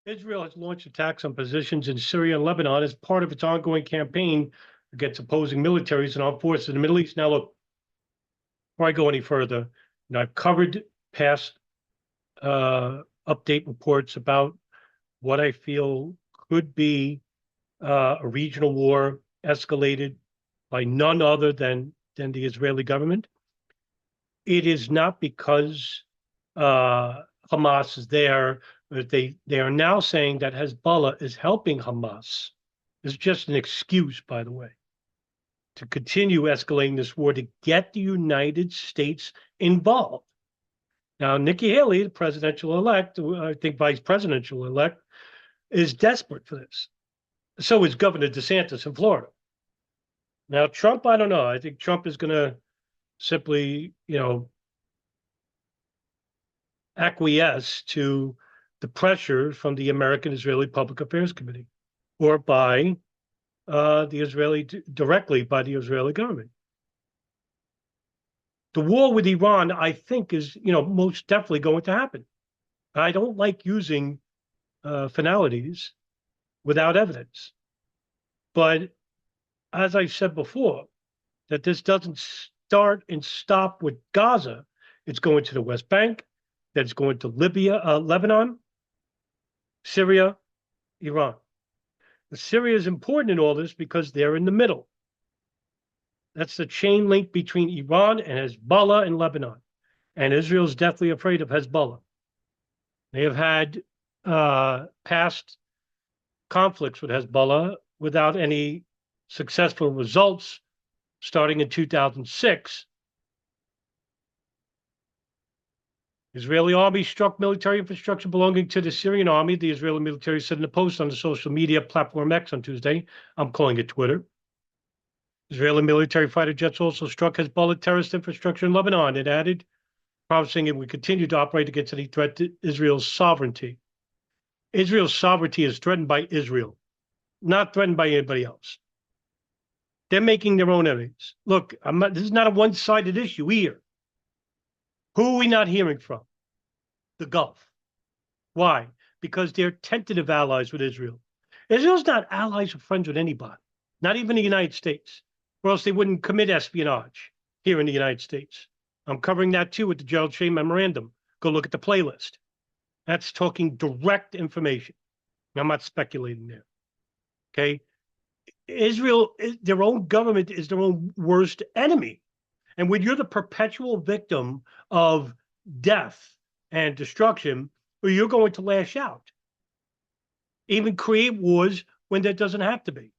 Israel has launched attacks on positions in Syria and Lebanon as part of its ongoing campaign against opposing militaries and armed forces in the Middle East. Now, look, before I go any further, I've covered past update reports about what I feel could be a regional war escalated by none other than the Israeli government. It is not because Hamas is there. They are now saying that Hezbollah is helping Hamas. It's just an excuse, by the way, to continue escalating this war to get the United States involved. Now, Nikki Haley, the presidential elect, I think vice presidential elect, is desperate for this. So is Governor DeSantis in Florida. Now, Trump, I don't know. I think Trump is going to simply, acquiesce to the pressure from the American Israeli Public Affairs Committee or by directly by the Israeli government. The war with Iran, I think, is, most definitely going to happen. I don't like using finalities without evidence. But as I said before, that this doesn't start and stop with Gaza. It's going to the West Bank, that's going to Libya, Lebanon, Syria, Iran. Syria is important in all this because they're in the middle. That's the chain link between Iran and Hezbollah in Lebanon. And Israel's deathly afraid of Hezbollah. They have had past conflicts with Hezbollah without any successful results, starting in 2006. Israeli army struck military infrastructure belonging to the Syrian army. The Israeli military said in a post on the social media platform X on Tuesday. I'm calling it Twitter. Israeli military fighter jets also struck Hezbollah terrorist infrastructure in Lebanon. It added, promising it would continue to operate against any threat to Israel's sovereignty. Israel's sovereignty is threatened by Israel, not threatened by anybody else. They're making their own enemies. Look, this is not a one-sided issue here. Who are we not hearing from? The Gulf. Why? Because they're tentative allies with Israel. Israel's not allies or friends with anybody, not even the United States, or else they wouldn't commit espionage here in the United States. I'm covering that too with the Gerald Shea Memorandum. Go look at the playlist. That's talking direct information. I'm not speculating there. Okay? Israel, their own government is their own worst enemy. And when you're the perpetual victim of death and destruction, you're going to lash out. Even create wars when that doesn't have to be.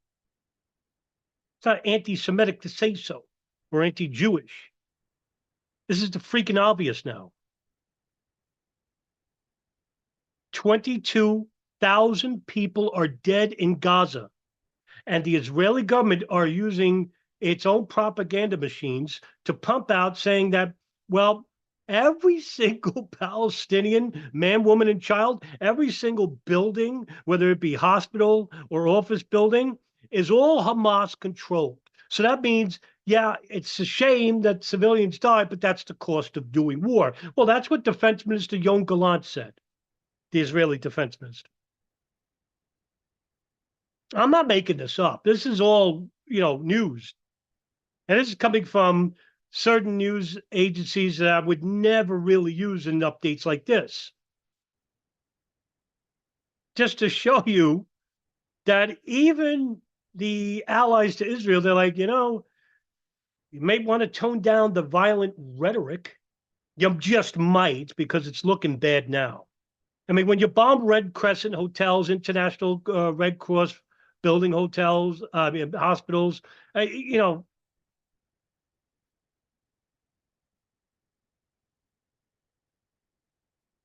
It's not anti-Semitic to say so, or anti-Jewish. This is the freaking obvious now. 22,000 people are dead in Gaza. And the Israeli government are using its own propaganda machines to pump out saying that, well, every single Palestinian man, woman, and child, every single building, whether it be hospital or office building, is all Hamas controlled. So that means, yeah, it's a shame that civilians die, but that's the cost of doing war. Well, that's what Defense Minister Yoav Gallant said, the Israeli defense minister. I'm not making this up. This is all, news. And this is coming from certain news agencies that I would never really use in updates like this. Just to show you that even the allies to Israel, they're like, you may want to tone down the violent rhetoric. You just might, because it's looking bad now. I mean, when you bomb Red Crescent hotels, International Red Cross building hotels, hospitals,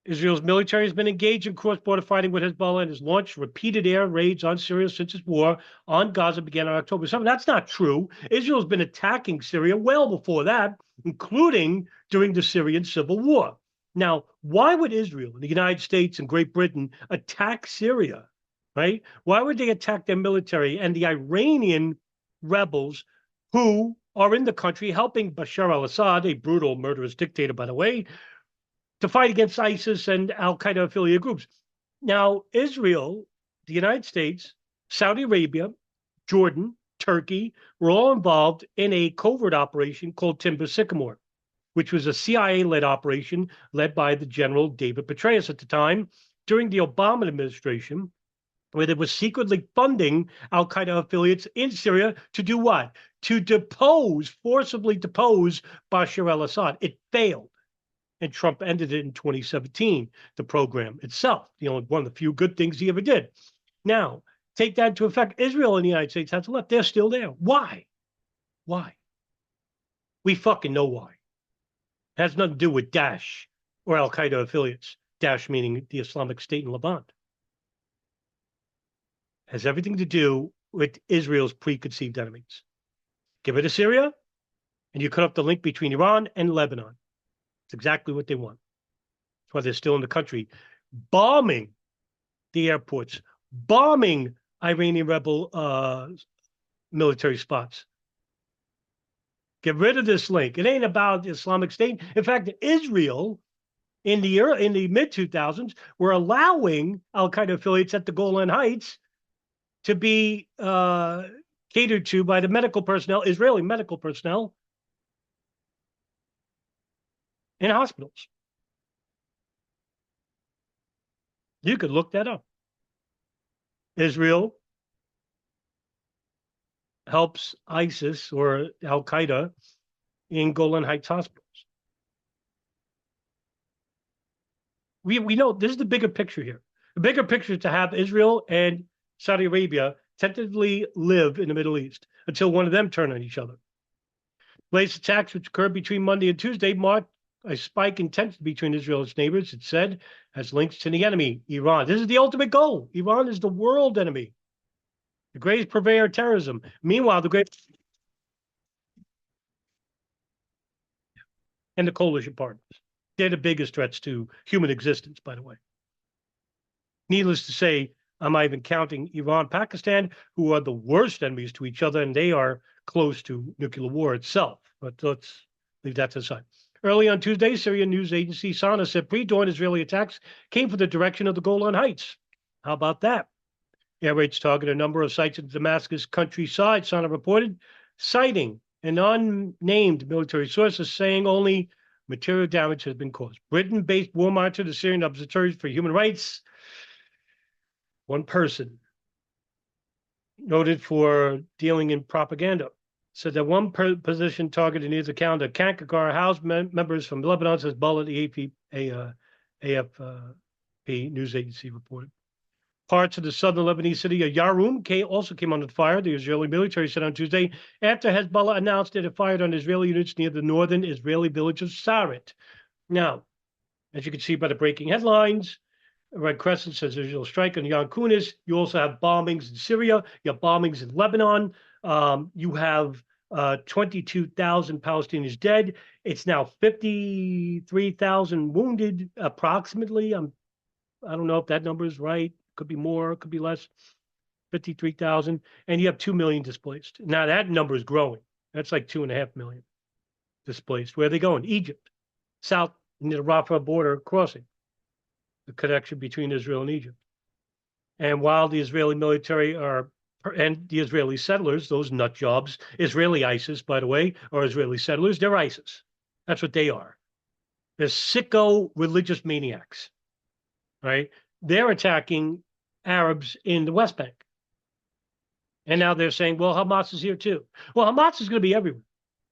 Israel's military has been engaged in cross-border fighting with Hezbollah and has launched repeated air raids on Syria since its war on Gaza began on October 7th. That's not true. Israel's been attacking Syria well before that, including during the Syrian civil war. Now, why would Israel, the United States, and Great Britain attack Syria, right? Why would they attack their military and the Iranian rebels who are in the country helping Bashar al-Assad, a brutal, murderous dictator, by the way, to fight against ISIS and al-Qaeda affiliate groups? Now, Israel, the United States, Saudi Arabia, Jordan, Turkey were all involved in a covert operation called Timber Sycamore, which was a CIA-led operation led by the General David Petraeus at the time during the Obama administration, where they were secretly funding al-Qaeda affiliates in Syria to do what? To forcibly depose Bashar al-Assad. It failed. And Trump ended it in 2017, the program itself, one of the few good things he ever did. Now, take that into effect. Israel and the United States has left. They're still there. Why? Why? We fucking know why. It has nothing to do with Daesh or al-Qaeda affiliates. Daesh meaning the Islamic State in Levant. It has everything to do with Israel's preconceived enemies. Give it to Syria, and you cut up the link between Iran and Lebanon. It's exactly what they want. That's why they're still in the country, bombing the airports, bombing Iranian rebel military spots. Get rid of this link. It ain't about the Islamic State. In fact, Israel in the mid 2000s were allowing al-Qaeda affiliates at the Golan Heights to be catered to by the medical personnel, Israeli medical personnel, in hospitals. You could look that up. Israel helps ISIS or al-Qaeda in Golan Heights hospitals. We know this is the bigger picture here. The bigger picture is to have Israel and Saudi Arabia tentatively live in the Middle East until one of them turn on each other. Latest attacks, which occurred between Monday and Tuesday, marked a spike in tension between Israel and its neighbors, it said, has links to the enemy, Iran. This is the ultimate goal. Iran is the world enemy, the greatest purveyor of terrorism. Meanwhile, and the coalition partners, they're the biggest threats to human existence, by the way. Needless to say, I'm not even counting Iran, Pakistan, who are the worst enemies to each other, and they are close to nuclear war itself. But let's leave that to the side. Early on Tuesday, Syrian news agency Sana said pre-dawn Israeli attacks came from the direction of the Golan Heights. How about that? Air raids targeted a number of sites in the Damascus countryside, Sana reported, citing an unnamed military sources saying only material damage has been caused. Britain-based war monitor, the Syrian Observatory for Human Rights, one person noted for dealing in propaganda, said that one position targeted near the counter, Kankakar, housed members from Lebanon, Hezbollah, the AFP news agency reported. Parts of the southern Lebanese city of Yaroum also came under fire, the Israeli military said on Tuesday, after Hezbollah announced it had fired on Israeli units near the northern Israeli village of Sarit. Now, as you can see by the breaking headlines, Red Crescent says Israel strike on Yan Kunis. You also have bombings in Syria. You have bombings in Lebanon. You have 22,000 Palestinians dead. It's now 53,000 wounded, approximately. I don't know if that number is right. Could be more, could be less. 53,000. And you have 2 million displaced. Now that number is growing. That's like 2.5 million displaced. Where are they going? Egypt, south near the Rafah border crossing. The connection between Israel and Egypt. And while the Israeli military and the Israeli settlers, those nut jobs, Israeli ISIS, by the way, are Israeli settlers, they're ISIS. That's what they are. They're sicko religious maniacs, right? They're attacking Arabs in the West Bank. And now they're saying, well, Hamas is here too. Well, Hamas is going to be everywhere.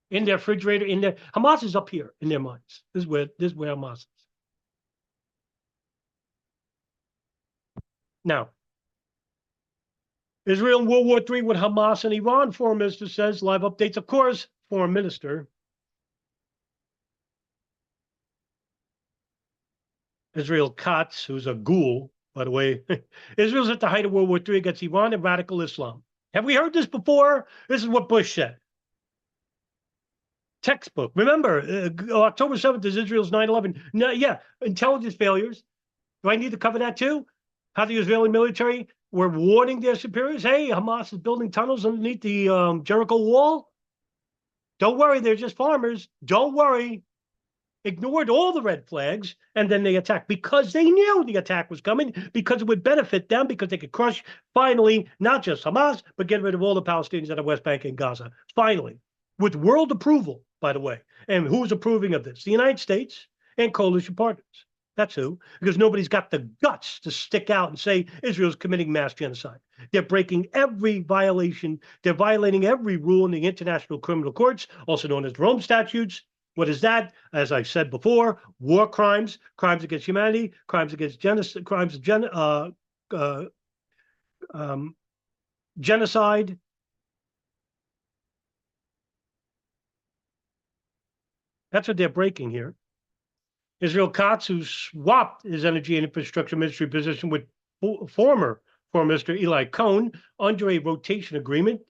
In their refrigerator, Hamas is up here in their minds. This is where Hamas is. Now, Israel in World War III with Hamas and Iran, Foreign Minister says. Live updates, of course, Foreign Minister. Israel Katz, who's a ghoul, by the way. Israel's at the height of World War III against Iran and radical Islam. Have we heard this before? This is what Bush said. Textbook. Remember, October 7th is Israel's 9/11. No, yeah, intelligence failures. Do I need to cover that too? How the Israeli military were warning their superiors, hey, Hamas is building tunnels underneath the Jericho wall. Don't worry, they're just farmers. Don't worry. ignored all the red flags, and then they attacked because they knew the attack was coming, because it would benefit them, because they could crush, finally, not just Hamas, but get rid of all the Palestinians at the West Bank and Gaza. Finally, with world approval, by the way. And who's approving of this? The United States and coalition partners. That's who, because nobody's got the guts to stick out and say Israel's committing mass genocide. They're breaking every violation. They're violating every rule in the international criminal courts, also known as Rome statutes. What is that? As I said before, war crimes, crimes against humanity, crimes against genocide, genocide. That's what they're breaking here. Israel Katz, who swapped his energy and infrastructure ministry position with former Foreign Minister Eli Cohen under a rotation agreement,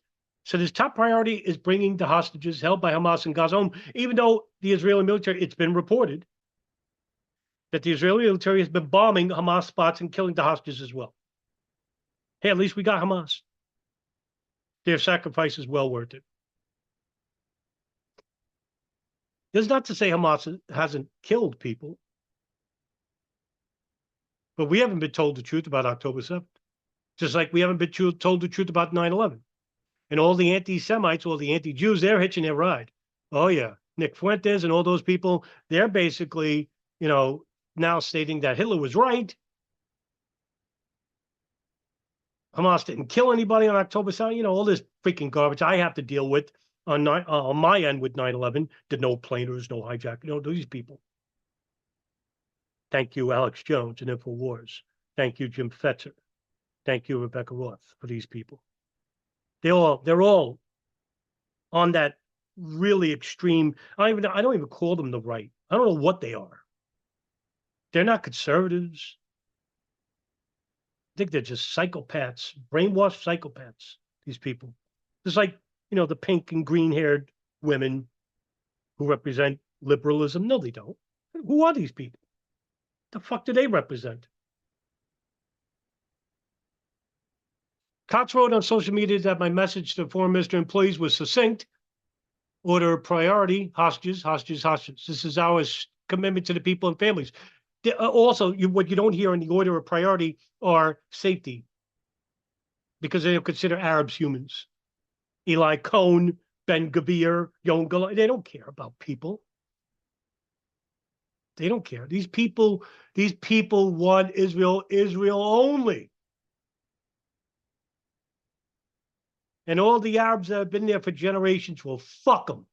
said his top priority is bringing the hostages held by Hamas in Gaza home, even though the Israeli military, it's been reported that the Israeli military has been bombing Hamas spots and killing the hostages as well. Hey, at least we got Hamas. Their sacrifice is well worth it. That's not to say Hamas hasn't killed people, but we haven't been told the truth about October 7th, just like we haven't been told the truth about 9/11. And all the anti-Semites, all the anti-Jews, they're hitching their ride. Oh, yeah. Nick Fuentes and all those people, they're basically, now stating that Hitler was right. Hamas didn't kill anybody on October 7th. All this freaking garbage I have to deal with on my end with 9/11. Did no planers, no hijacking, these people. Thank you, Alex Jones and InfoWars. Thank you, Jim Fetzer. Thank you, Rebecca Roth, for these people. They're all on that really extreme. I don't even call them the right. I don't know what they are. They're not conservatives. I think they're just psychopaths, brainwashed psychopaths, these people. Just like, the pink and green-haired women who represent liberalism. No, they don't. Who are these people? The fuck do they represent? Cox wrote on social media that my message to foreign minister employees was succinct. Order of priority, hostages, hostages, hostages. This is our commitment to the people and families. Also, what you don't hear in the order of priority are safety, because they don't consider Arabs humans. Eli Cohen, Ben Gavir, Yon Galan, they don't care about people. They don't care. These people want Israel only. And all the Arabs that have been there for generations will fuck them.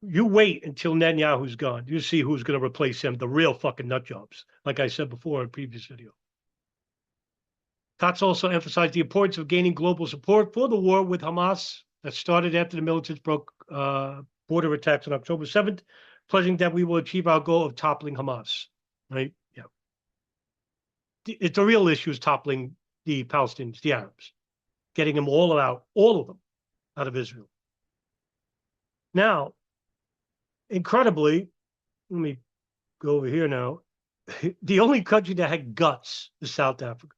You wait until Netanyahu's gone. You see who's going to replace him, the real fucking nut jobs, like I said before in a previous video. Katz also emphasized the importance of gaining global support for the war with Hamas that started after the militants broke border attacks on October 7th, pledging that we will achieve our goal of toppling Hamas. Right? Yeah. It's the real issue is toppling the Palestinians, the Arabs, getting them all of them out of Israel. Now, incredibly, let me go over here now. The only country that had guts is South Africa.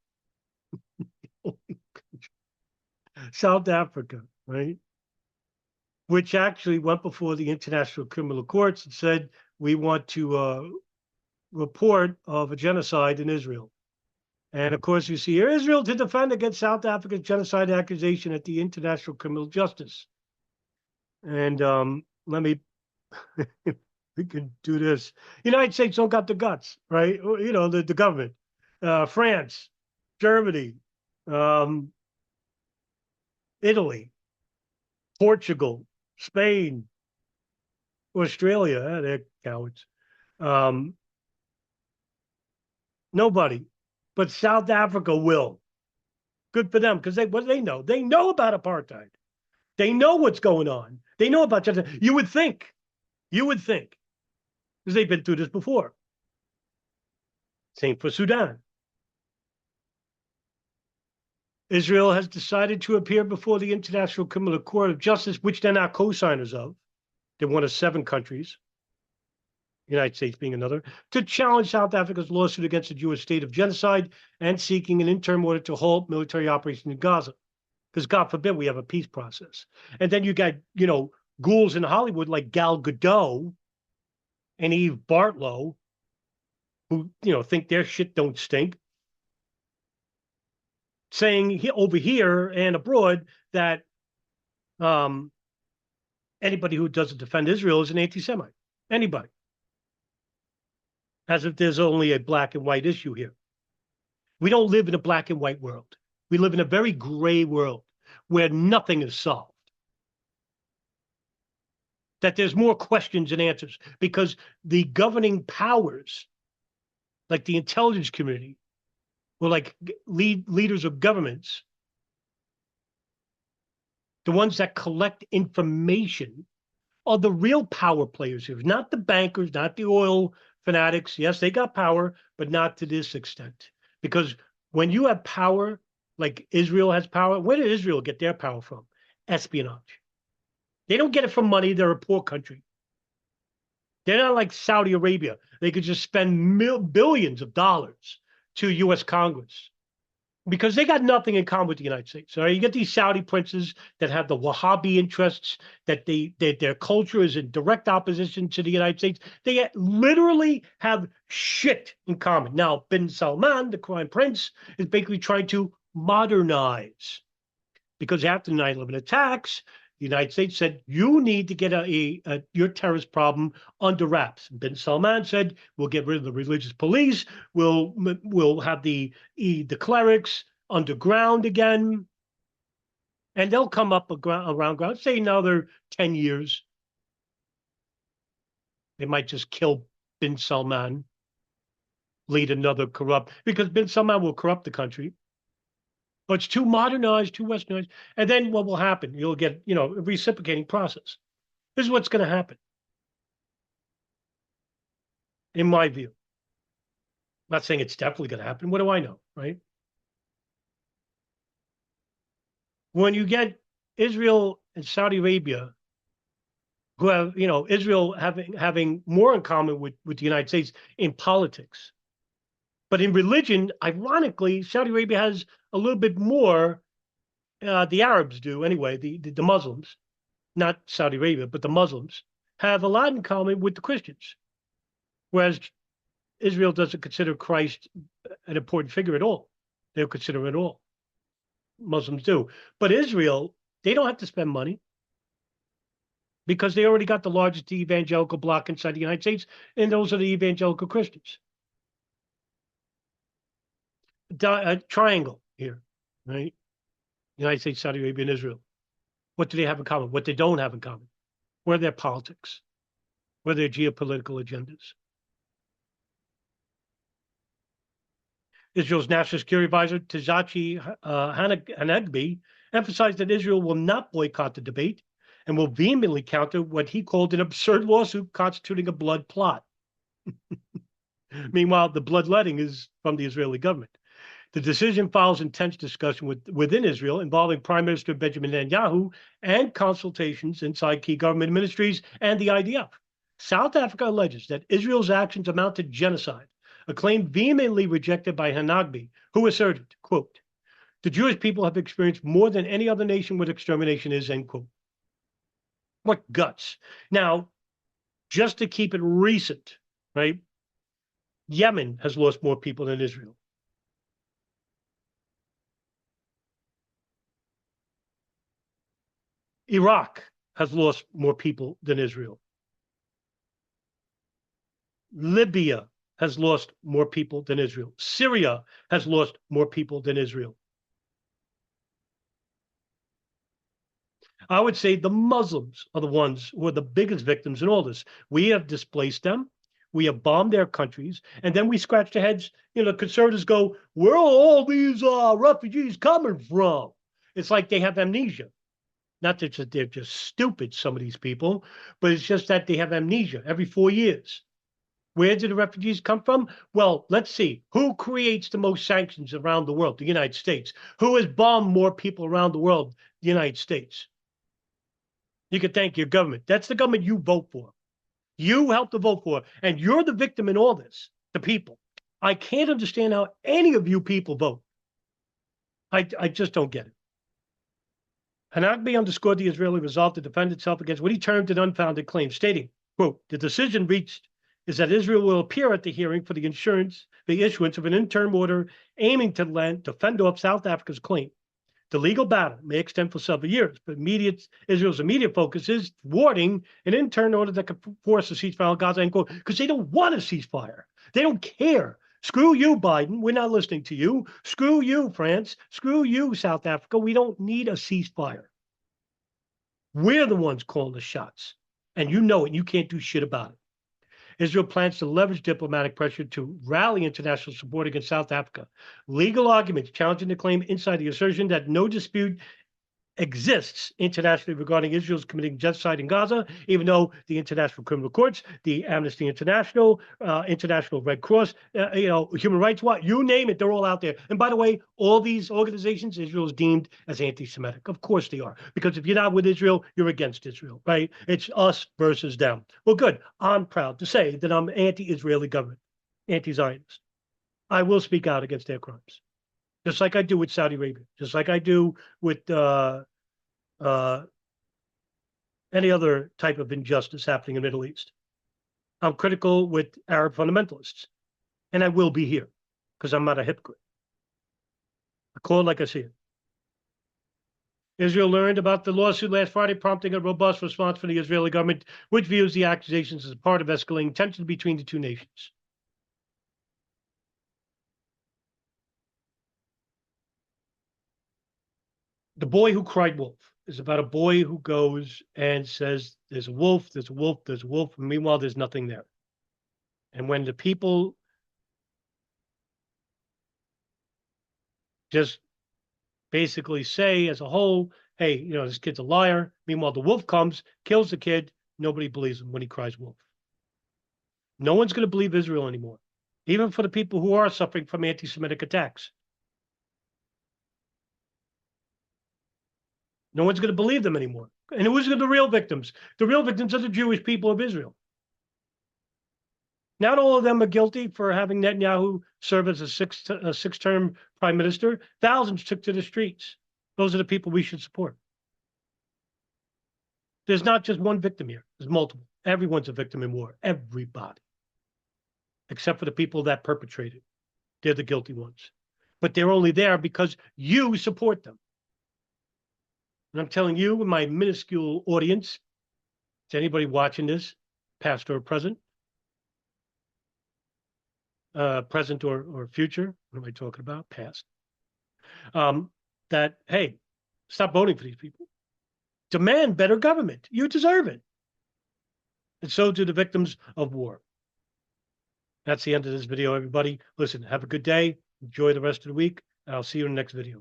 South Africa, right? Which actually went before the International Criminal Courts and said, we want to report of a genocide in Israel. And of course, you see here, Israel to defend against South Africa's genocide accusation at the International Criminal Justice. And let me, we can do this. United States don't got the guts, right? The government. France, Germany, Italy, Portugal, Spain, Australia, they're cowards. Nobody. But South Africa will. Good for them, because what do they know? They know about apartheid. They know what's going on. They know about genocide. You would think, because they've been through this before. Same for Sudan. Israel has decided to appear before the International Criminal Court of Justice, which they're not co-signers of. They're one of 7 countries, United States being another, to challenge South Africa's lawsuit against the Jewish state of genocide and seeking an interim order to halt military operations in Gaza. Because God forbid we have a peace process. And then you got, ghouls in Hollywood like Gal Gadot and Eve Bartlow, who think their shit don't stink, saying over here and abroad that anybody who doesn't defend Israel is an anti-Semite. Anybody. As if there's only a black and white issue here. We don't live in a black and white world. We live in a very gray world where nothing is solved. That there's more questions than answers because the governing powers, like the intelligence community, or like leaders of governments, the ones that collect information, are the real power players here, not the bankers, not the oil fanatics. Yes, they got power, but not to this extent. Because when you have power, like Israel has power, where did Israel get their power from? Espionage. They don't get it from money. They're a poor country. They're not like Saudi Arabia. They could just spend billions of dollars to U.S. Congress because they got nothing in common with the United States. So you get these Saudi princes that have the Wahhabi interests, that their culture is in direct opposition to the United States. They literally have shit in common. Now, bin Salman, the Crown Prince, is basically trying to modernize because after the 9/11 attacks, the United States said, you need to get your terrorist problem under wraps. And bin Salman said, we'll get rid of the religious police. We'll have the clerics underground again. And they'll come up around ground, say another 10 years. They might just kill bin Salman, lead another corrupt, because bin Salman will corrupt the country. But it's too modernized, too westernized. And then what will happen? You'll get, a reciprocating process. This is what's going to happen, in my view. I'm not saying it's definitely going to happen. What do I know, right? When you get Israel and Saudi Arabia, who have, Israel having more in common with the United States in politics. But in religion, ironically, Saudi Arabia has a little bit more, the Arabs do anyway, the Muslims, not Saudi Arabia, but the Muslims, have a lot in common with the Christians. Whereas Israel doesn't consider Christ an important figure at all. They don't consider him at all. Muslims do. But Israel, they don't have to spend money because they already got the largest evangelical bloc inside the United States, and those are the evangelical Christians. A triangle here, right? United States, Saudi Arabia, and Israel. What do they have in common? What they don't have in common? What are their politics? What are their geopolitical agendas? Israel's National Security Advisor, Tazachi Hanegbi, emphasized that Israel will not boycott the debate and will vehemently counter what he called an absurd lawsuit constituting a blood plot. Meanwhile, the bloodletting is from the Israeli government. The decision follows intense discussion within Israel involving Prime Minister Benjamin Netanyahu and consultations inside key government ministries and the IDF. South Africa alleges that Israel's actions amount to genocide, a claim vehemently rejected by Hanegbi, who asserted, quote, the Jewish people have experienced more than any other nation with extermination is, end quote. What guts. Now, just to keep it recent, right? Yemen has lost more people than Israel. Iraq has lost more people than Israel. Libya has lost more people than Israel. Syria has lost more people than Israel. I would say the Muslims are the ones who are the biggest victims in all this. We have displaced them. We have bombed their countries. And then we scratch their heads. Conservatives go, where are all these refugees coming from? It's like they have amnesia. Not that they're just stupid, some of these people, but it's just that they have amnesia every 4 years. Where did the refugees come from? Well, let's see. Who creates the most sanctions around the world? The United States. Who has bombed more people around the world? The United States. You can thank your government. That's the government you vote for. You helped to vote for, and you're the victim in all this, the people. I can't understand how any of you people vote. I just don't get it. Hanagbi underscored the Israeli resolve to defend itself against what he termed an unfounded claim, stating, quote, the decision reached is that Israel will appear at the hearing for the issuance of an interim order aiming to fend off South Africa's claim. The legal battle may extend for several years, but Israel's immediate focus is thwarting an interim order that could force a ceasefire on Gaza, end quote, because they don't want a ceasefire. They don't care. Screw you, Biden. We're not listening to you. Screw you, France. Screw you, South Africa. We don't need a ceasefire. We're the ones calling the shots. And you know it, and you can't do shit about it. Israel plans to leverage diplomatic pressure to rally international support against South Africa. Legal arguments challenging the claim inside the assertion that no dispute exists internationally regarding Israel's committing genocide in Gaza, even though the International Criminal Courts, the Amnesty International, International Red Cross, Human Rights Watch, you name it, they're all out there. And by the way, all these organizations, Israel is deemed as anti-Semitic. Of course they are, because if you're not with Israel, you're against Israel, right? It's us versus them. Well, good. I'm proud to say that I'm anti-Israeli government, anti-Zionist. I will speak out against their crimes, just like I do with Saudi Arabia, just like I do with any other type of injustice happening in the Middle East. I'm critical with Arab fundamentalists, and I will be here because I'm not a hypocrite. I call it like I see it. Israel learned about the lawsuit last Friday, prompting a robust response from the Israeli government, which views the accusations as part of escalating tensions between the two nations. The Boy Who Cried Wolf is about a boy who goes and says, there's a wolf, there's a wolf, there's a wolf, and meanwhile, there's nothing there. And when the people just basically say as a whole, hey, this kid's a liar, meanwhile, the wolf comes, kills the kid, nobody believes him when he cries wolf. No one's going to believe Israel anymore, even for the people who are suffering from anti-Semitic attacks. No one's going to believe them anymore. And who's the real victims? The real victims are the Jewish people of Israel. Not all of them are guilty for having Netanyahu serve as a six-term prime minister. Thousands took to the streets. Those are the people we should support. There's not just one victim here. There's multiple. Everyone's a victim in war. Everybody. Except for the people that perpetrated. They're the guilty ones. But they're only there because you support them. And I'm telling you, in my minuscule audience, to anybody watching this, past or present, present or future, what am I talking about? Past. That, hey, stop voting for these people. Demand better government. You deserve it. And so do the victims of war. That's the end of this video, everybody. Listen, have a good day. Enjoy the rest of the week. And I'll see you in the next video.